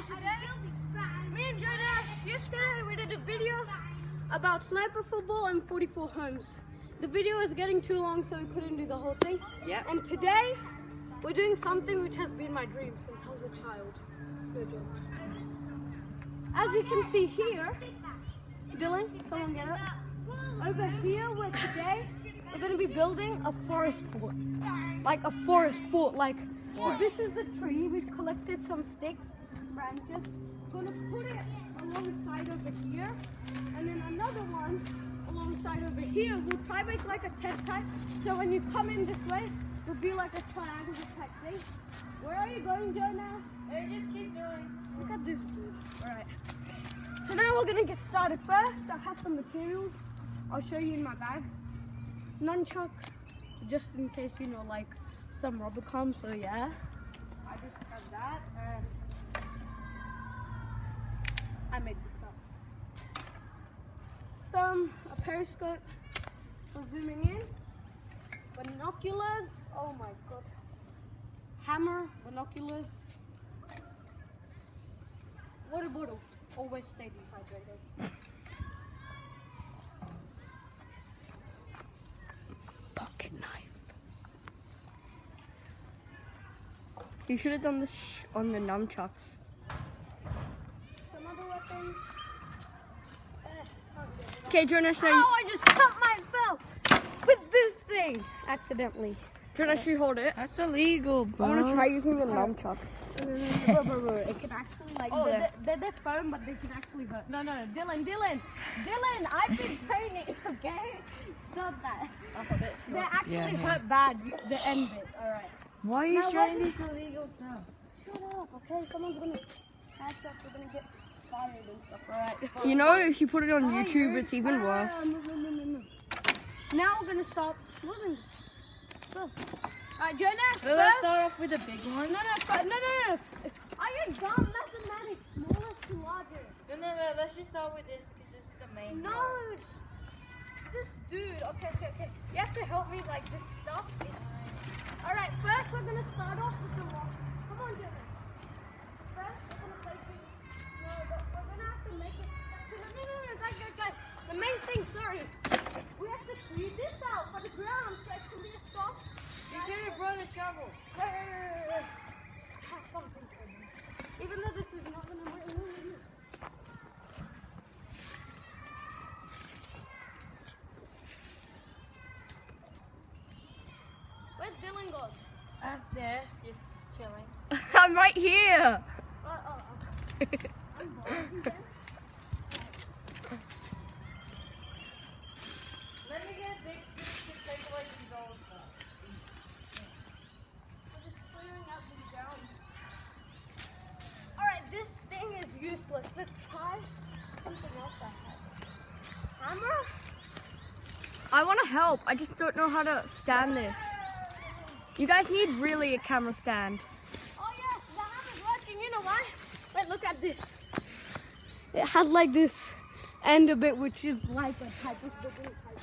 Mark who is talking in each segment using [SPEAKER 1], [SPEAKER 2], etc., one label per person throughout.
[SPEAKER 1] today, me and Jonas, yesterday we did a video about sniper football and 44 homes. The video was getting too long, so we couldn't do the whole thing.
[SPEAKER 2] Yeah.
[SPEAKER 1] And today, we're doing something which has been my dream since I was a child. No joke. As you can see here, Dylan, come on, get up. Over here, we're going to be building a forest fort. Like a forest fort. Like, so this is the tree. We've collected some sticks, branches. We're going to put it alongside over here. And then another one alongside over here. We'll try to make like a tent type. So when you come in this way, it'll be like a triangle type thing. Where are you going, Jonah?
[SPEAKER 2] Hey, just keep going.
[SPEAKER 1] Look at this dude. Alright. So now we're gonna get started. First, I have some materials. I'll show you in my bag. Nunchuck, just in case, you know, like some rubber comes, so yeah. I just have that and I made this up. A periscope for zooming in. Binoculars, oh my god. Hammer, binoculars. Water bottle, always stay dehydrated. Pocket knife.
[SPEAKER 3] You should have done this on the nunchucks.
[SPEAKER 1] Some other weapons.
[SPEAKER 3] Okay, Jonas, now
[SPEAKER 1] Oh, I just cut myself with this thing accidentally.
[SPEAKER 3] Jonas, you hold it.
[SPEAKER 2] That's illegal,
[SPEAKER 3] I want to
[SPEAKER 2] bro.
[SPEAKER 3] try using the nunchucks.
[SPEAKER 1] It can actually like
[SPEAKER 3] Oh,
[SPEAKER 1] they're firm, but they can actually hurt. No, Dylan, I've been training. Okay, stop that. They actually hurt bad. The end bit. All right.
[SPEAKER 2] Why are you
[SPEAKER 1] Now
[SPEAKER 2] trying
[SPEAKER 1] what-
[SPEAKER 2] this illegal stuff?
[SPEAKER 1] Shut up. Okay, come on, we're gonna catch up. We're gonna get fired and stuff. All right.
[SPEAKER 3] You know, if you put it on YouTube, it's even worse.
[SPEAKER 1] No. Now we're gonna stop. Moving. Go. Alright, Jonas,
[SPEAKER 2] So let's
[SPEAKER 1] first.
[SPEAKER 2] start off with the big one.
[SPEAKER 1] No. Are you dumb? Mathematics, smallest to larger.
[SPEAKER 2] No. Let's just start with this because this is the main
[SPEAKER 1] No,
[SPEAKER 2] one.
[SPEAKER 1] it's this dude. Okay. You have to help me like this stuff. Alright, first we're gonna start off with the rock. Come on, Jonas. First, we're gonna place it. No, but we're gonna have to make it. No, guys. The main thing, sorry. We have to clean this out for the ground so it can be a soft.
[SPEAKER 2] You should have brought a shovel.
[SPEAKER 1] Wait. Have something for me. Even though this is not gonna wait. Where's Dylan gone?
[SPEAKER 2] Up there, just chilling.
[SPEAKER 3] I'm right here.
[SPEAKER 1] I'm bored.
[SPEAKER 2] Let me get a big stick to take away these old stuff.
[SPEAKER 1] We're just clearing out the ground. Alright, this thing is useless. Let's try something else I have. Hammer?
[SPEAKER 3] I want to help. I just don't know how to stand this. You guys need really a camera stand.
[SPEAKER 1] Oh yeah, the hammer's working. You know why? Wait, look at this. It has like this end of it, which is like a type of building type.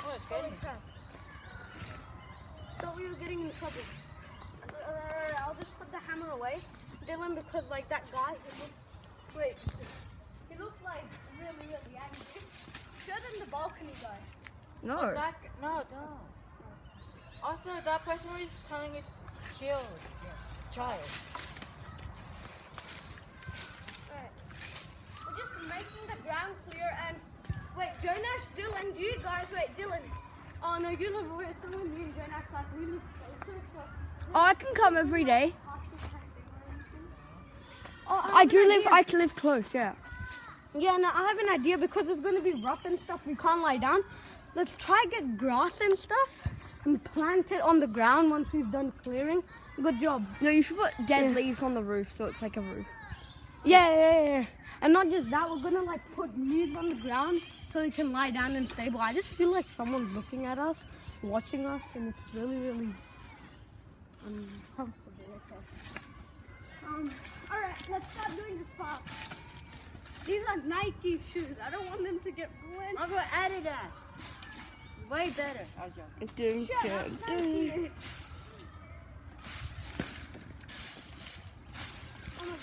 [SPEAKER 2] Oh, it's getting
[SPEAKER 1] Thought we were getting in trouble. I'll just put the hammer away, Dylan, because like that guy, he looks like really angry. Show them the balcony guy.
[SPEAKER 3] No.
[SPEAKER 2] No, don't. Also, that person was telling it's child.
[SPEAKER 1] Alright. We're just making the ground clear and wait, Jonas, Dylan, you guys, Dylan. Oh no, you live away. It's only me and Jonas, like we live closer.
[SPEAKER 3] Oh, I can come every day.
[SPEAKER 1] Oh,
[SPEAKER 3] I can live close, yeah.
[SPEAKER 1] Yeah, no, I have an idea because it's going to be rough and stuff. We can't lie down. Let's try get grass and stuff and plant it on the ground once we've done clearing. Good job.
[SPEAKER 3] No, you should put dead leaves on the roof so it's like a roof.
[SPEAKER 1] Yeah. And not just that, we're going to like put leaves on the ground so we can lie down and stable. I just feel like someone's looking at us, watching us, and it's really uncomfortable. Okay. Alright, let's start doing this part. These are Nike shoes. I don't want them to get ruined.
[SPEAKER 2] I'll go Adidas. Way better. I was joking.
[SPEAKER 3] Dun,
[SPEAKER 1] Shut up,
[SPEAKER 3] dun, dun.
[SPEAKER 1] Nike.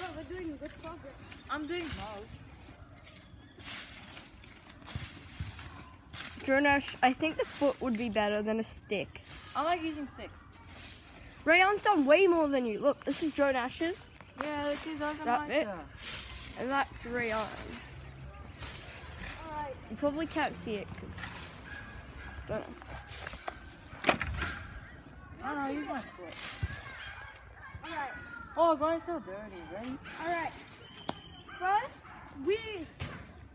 [SPEAKER 1] Bro, we're doing good progress.
[SPEAKER 2] I'm doing most.
[SPEAKER 3] Jonash, I think the foot would be better than a stick.
[SPEAKER 2] I like using sticks.
[SPEAKER 3] Rayaan's done way more than you. Look, this is Jonash's,
[SPEAKER 2] Yeah, look, he's on
[SPEAKER 3] That
[SPEAKER 2] my
[SPEAKER 3] bit?
[SPEAKER 2] stuff.
[SPEAKER 3] and that's Rayaan's.
[SPEAKER 1] Alright.
[SPEAKER 3] You probably can't see it, cause don't know.
[SPEAKER 2] I don't know, use my foot.
[SPEAKER 1] Alright.
[SPEAKER 2] Oh, going so dirty, right?
[SPEAKER 1] Alright. First,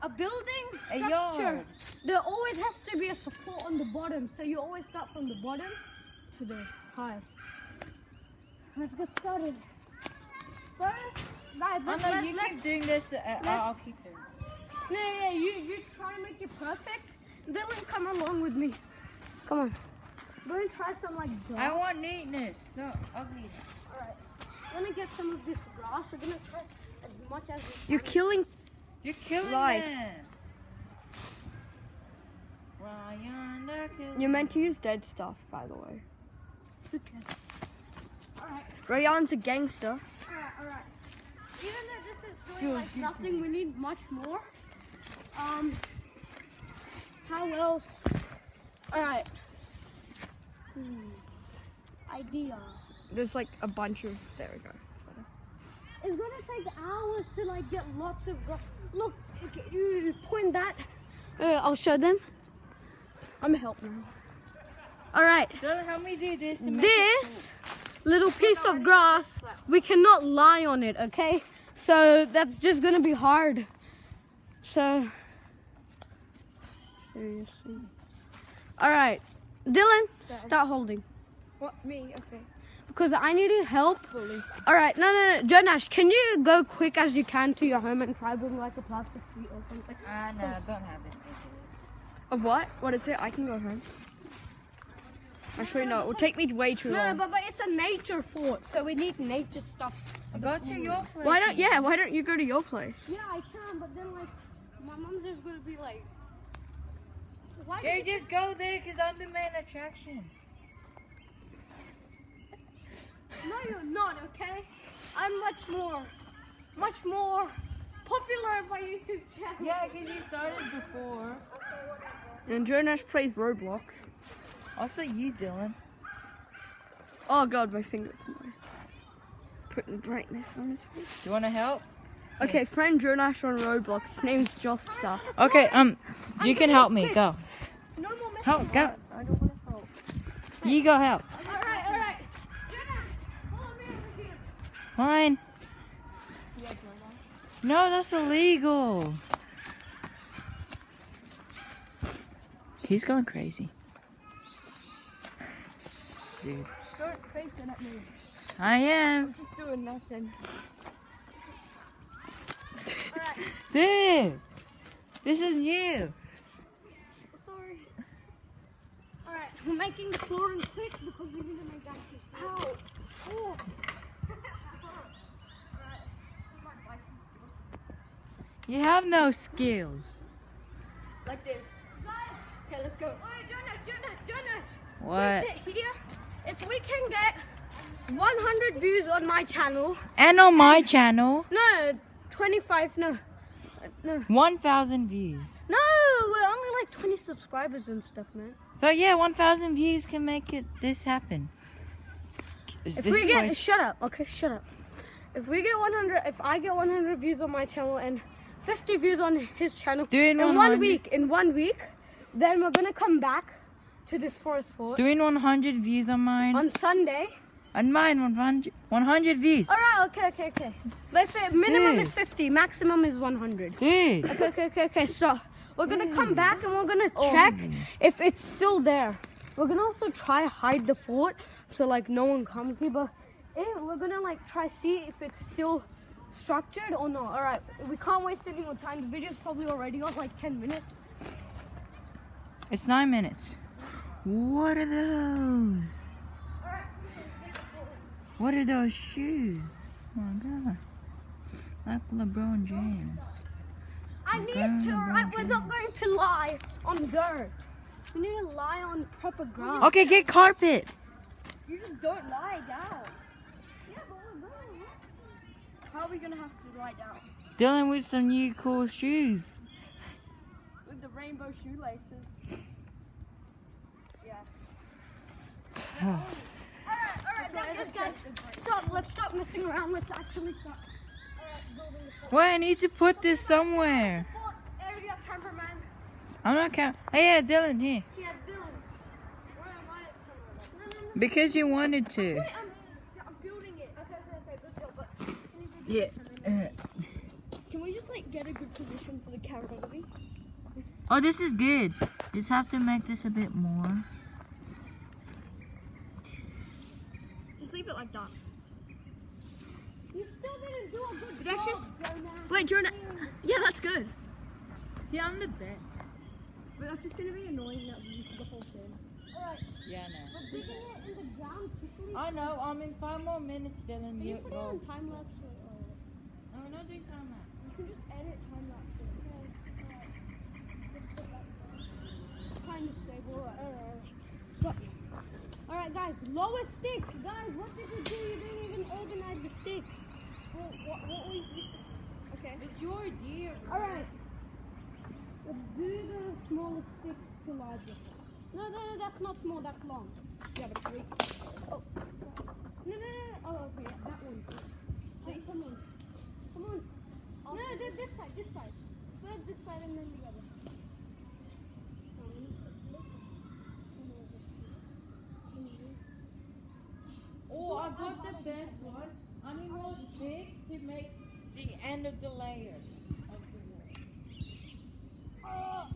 [SPEAKER 1] a building
[SPEAKER 2] A
[SPEAKER 1] structure.
[SPEAKER 2] yard.
[SPEAKER 1] There always has to be a support on the bottom. So you always start from the bottom to the high. Let's get started. First, guys,
[SPEAKER 2] I know you keep doing this, I'll keep doing it.
[SPEAKER 1] No, you try and make it perfect. Dylan, come along with me. Come on. We're gonna try some like grass.
[SPEAKER 2] I want neatness, not ugliness.
[SPEAKER 1] Alright. Let me get some of this grass. We're gonna try as much as we can.
[SPEAKER 3] You're killing.
[SPEAKER 2] You're killing
[SPEAKER 3] Life.
[SPEAKER 2] them. Rayaan, they're killing
[SPEAKER 3] You're meant to use dead stuff, by the way.
[SPEAKER 1] Okay. Alright,
[SPEAKER 3] Rayaan's a gangster.
[SPEAKER 1] alright. Even though this is doing like nothing, we need much more. How else? Alright. Idea.
[SPEAKER 3] There's like a bunch of. There we go.
[SPEAKER 1] It's gonna take hours to like get lots of grass. Look, okay, you point that. I'll show them. I'm a help now. Alright.
[SPEAKER 2] Dylan, help me do this. To make
[SPEAKER 1] This little piece of grass, we cannot lie on it, okay? So that's just gonna be hard. So, seriously. Alright, Dylan, start holding.
[SPEAKER 3] What? Me? Okay.
[SPEAKER 1] Because I need your help. Alright, no. Jonash, can you go quick as you can to your home and try bring like a plastic sheet or something?
[SPEAKER 2] no, I don't have this.
[SPEAKER 3] Of what? What is it? I can go home. Actually, no. It will take me way too
[SPEAKER 1] No,
[SPEAKER 3] long.
[SPEAKER 1] but it's a nature fort, so we need nature stuff.
[SPEAKER 2] Go to your place.
[SPEAKER 3] Why don't you go to your place?
[SPEAKER 1] Yeah, I can, but then like, my mom's just gonna be like, why
[SPEAKER 2] You just go there because I'm the main attraction.
[SPEAKER 1] No, you're not, okay? I'm much more popular on my YouTube channel.
[SPEAKER 2] Yeah, because you started before.
[SPEAKER 3] And Jonash plays Roblox.
[SPEAKER 2] Also you, Dylan.
[SPEAKER 3] Oh god, my fingers. Put the brightness on his face.
[SPEAKER 2] You want to help?
[SPEAKER 3] Okay, friend Jonash on Roblox. His name's Joska.
[SPEAKER 2] Okay, you can help me. Go.
[SPEAKER 1] No more messing
[SPEAKER 2] Help, go.
[SPEAKER 1] around. I don't want to help.
[SPEAKER 2] You go help.
[SPEAKER 1] Alright. Jenna, follow me over here.
[SPEAKER 2] Fine. No, that's illegal. He's going crazy. Dude.
[SPEAKER 3] Don't face it at me.
[SPEAKER 2] I am.
[SPEAKER 3] Just doing nothing.
[SPEAKER 2] Dude. This is new.
[SPEAKER 1] Sorry. Alright, we're making the flooring quick because we need to make that quick. Ow! Oh!
[SPEAKER 2] You have no skills.
[SPEAKER 3] Like this. Okay, let's go.
[SPEAKER 1] Jonas!
[SPEAKER 2] What?
[SPEAKER 1] Here, if we can get 100 views on my channel.
[SPEAKER 2] And on my channel,
[SPEAKER 1] No, 25, no.
[SPEAKER 2] 1,000 views.
[SPEAKER 1] No, we're only like 20 subscribers and stuff, man.
[SPEAKER 2] So yeah, 1,000 views can make this happen.
[SPEAKER 1] If we get, shut up, okay, shut up. If I get 100 views on my channel and 50 views on his channel
[SPEAKER 2] Doing
[SPEAKER 1] in
[SPEAKER 2] 100
[SPEAKER 1] 1 week, then we're gonna come back to this forest fort
[SPEAKER 2] doing 100 views on mine.
[SPEAKER 1] on Sunday.
[SPEAKER 2] On mine, 100 views.
[SPEAKER 1] Alright, okay. But if minimum
[SPEAKER 2] Dude.
[SPEAKER 1] is 50, maximum is 100.
[SPEAKER 2] Dude.
[SPEAKER 1] Okay, so we're gonna come back and we're gonna check if it's still there. We're gonna also try hide the fort so like no one comes here, but we're gonna like try see if it's still structured or not. Alright, we can't waste any more time. The video's probably already on like 10 minutes.
[SPEAKER 2] It's 9 minutes. What are those? What are those shoes? Oh my god. Like LeBron James.
[SPEAKER 1] I need to, alright? We're not going to lie on dirt. We need to lie on proper ground.
[SPEAKER 2] Okay, get carpet.
[SPEAKER 3] You just don't lie down.
[SPEAKER 1] Yeah, but we're going.
[SPEAKER 3] How are we gonna have to lie down?
[SPEAKER 2] Dylan with some new cool shoes.
[SPEAKER 3] With the rainbow shoelaces. Yeah.
[SPEAKER 1] Alright, guys. Stop, let's stop messing around. Let's actually start. Alright, building the fort.
[SPEAKER 2] Well, I need to put this somewhere.
[SPEAKER 1] Fort area cameraman.
[SPEAKER 2] I'm not counting. Hey, yeah, Dylan, here.
[SPEAKER 1] Yeah, Dylan. Where am I at cameraman? No.
[SPEAKER 2] Because you wanted to.
[SPEAKER 1] Wait, I'm building it. Okay, good job. But can you do
[SPEAKER 2] Yeah.
[SPEAKER 1] this? Can we just like get a good position for the camera movie?
[SPEAKER 2] Oh, this is good. Just have to make this a bit more.
[SPEAKER 3] Just leave it like that.
[SPEAKER 1] You still didn't do a good
[SPEAKER 3] That's
[SPEAKER 1] job,
[SPEAKER 3] just-
[SPEAKER 1] Jonah.
[SPEAKER 3] Wait, Jonah. Yeah, that's good.
[SPEAKER 2] Yeah, I'm the best.
[SPEAKER 3] But that's just gonna be annoying that we for the whole thing.
[SPEAKER 1] Alright,
[SPEAKER 2] Yeah, I know.
[SPEAKER 1] we're digging it in the ground quickly.
[SPEAKER 2] I know. I'm in 5 more minutes, Dylan.
[SPEAKER 1] Can you
[SPEAKER 2] You
[SPEAKER 1] put it on
[SPEAKER 2] go.
[SPEAKER 1] time lapse?
[SPEAKER 2] No, we're not doing time lapse.
[SPEAKER 1] You can just edit time lapse. Kind of stable. Alright, guys, lower sticks. Guys, what did you do? You didn't even organize the sticks. What was you?
[SPEAKER 3] Okay.
[SPEAKER 2] It's your idea.
[SPEAKER 1] Alright. Let's do the smallest stick to larger. No, that's not small, that's long. Yeah, but wait. Oh. No. Oh, okay, yeah, that one. See, come on. No, this side. First this side and then the other.
[SPEAKER 2] Oh, I got the best one. I need more sticks to make the end of the layer of the wall.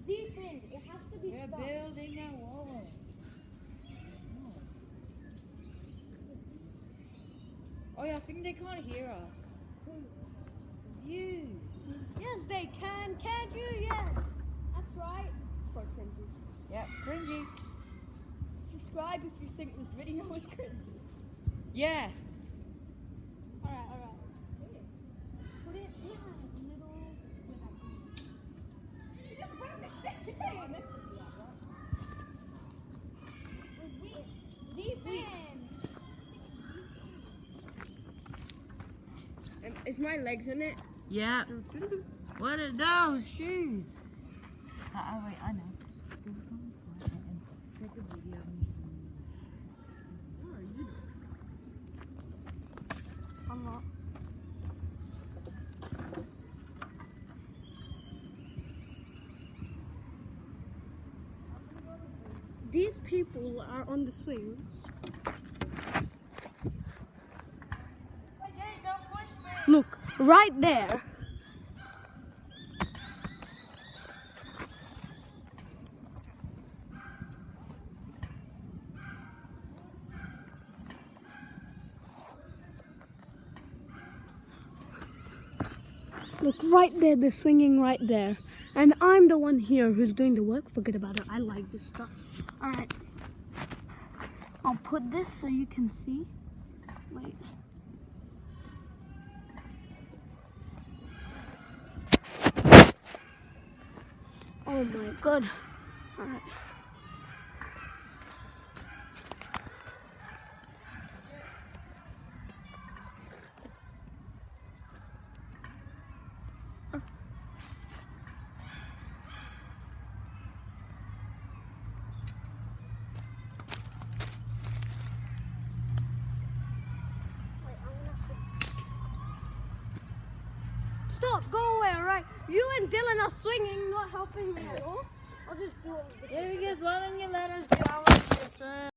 [SPEAKER 1] Deep in. It has to be
[SPEAKER 2] We're
[SPEAKER 1] stuck.
[SPEAKER 2] building a wall. Oh yeah, I think they can't hear us. You.
[SPEAKER 1] Yes, they can. Can't you? Yes. That's right. So cringy.
[SPEAKER 2] Yep, cringy.
[SPEAKER 3] Subscribe if you think this video was cringy.
[SPEAKER 2] Yeah.
[SPEAKER 1] Alright. Put it in the middle. You just broke the stick. Deep in.
[SPEAKER 3] Is my legs in it?
[SPEAKER 2] Yeah. What are those shoes? Oh wait, I know. Take a video of me.
[SPEAKER 3] Where are you? I'm not.
[SPEAKER 1] These people are on the swing. Look, right there. Look, right there, they're swinging right there. And I'm the one here who's doing the work. Forget about it, I like this stuff. Alright. I'll put this so you can see. Wait. Oh my god. Alright. Stop, go away, alright? You and Dylan are swinging, not helping me at all. I'll just do it.
[SPEAKER 2] Yeah, because why don't you let us do our